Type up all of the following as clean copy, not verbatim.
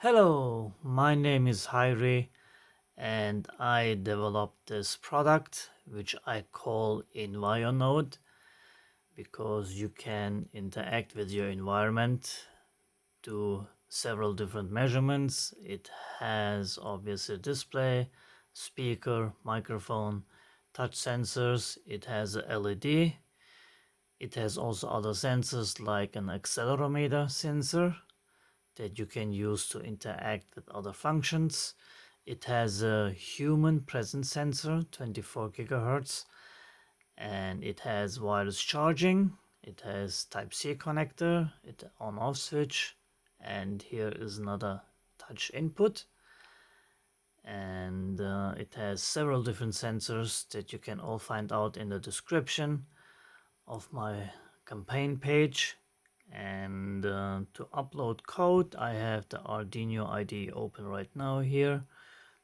Hello, my name is Hayri and I developed this product which I call EnviroNode because you can interact with your environment, do several different measurements. It has obviously display, speaker, microphone, touch sensors. It has a LED. It has also other sensors like an accelerometer sensor that you can use to interact with other functions. It has a human presence sensor, 24 gigahertz, and it has wireless charging. It has Type-C connector, it on-off switch, and here is another touch input. And it has several different sensors that you can all find out in the description of my campaign page. And to upload code, I have the Arduino IDE open right now here.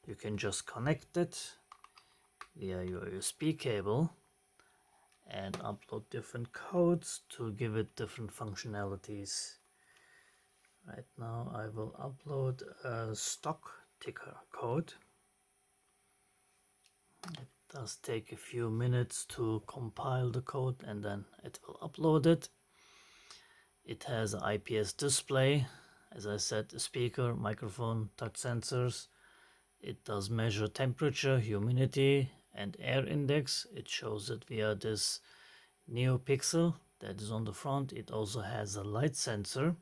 You can just connect it via your USB cable and upload different codes to give it different functionalities. Right now I will upload a stock ticker code. It does take a few minutes to compile the code and then it will upload it. It has an IPS display, as I said, a speaker, microphone, touch sensors. It does measure temperature, humidity, and air index. It shows it via this NeoPixel that is on the front. It also has a light sensor,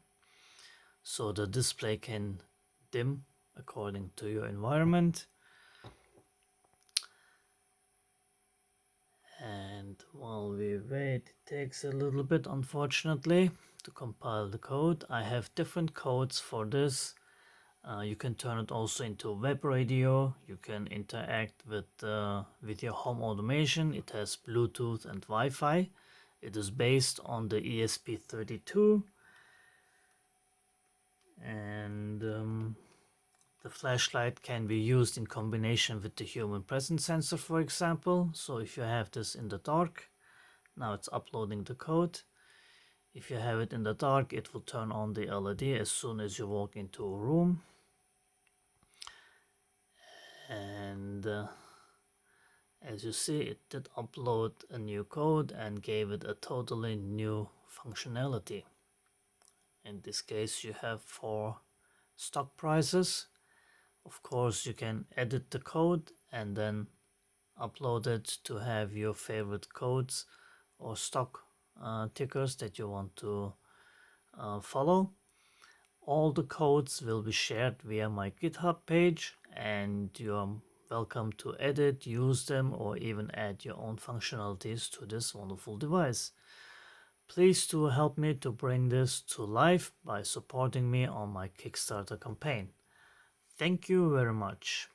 so the display can dim according to your environment. And while we wait, it takes a little bit, unfortunately, to compile the code. I have different codes for this. You can turn it also into web radio. You can interact with your home automation. It has Bluetooth and Wi-Fi. It is based on the ESP32. And the flashlight can be used in combination with the human presence sensor, for example. So if you have this in the dark, now it's uploading the code. If you have it in the dark, it will turn on the LED as soon as you walk into a room. And as you see, it did upload a new code and gave it a totally new functionality. In this case, you have 4 stock prices. Of course, you can edit the code and then upload it to have your favorite codes or stock tickers that you want to follow. All the codes will be shared via my GitHub page, and you are welcome to edit, use them, or even add your own functionalities to this wonderful device. Please do help me to bring this to life by supporting me on my Kickstarter campaign. Thank you very much.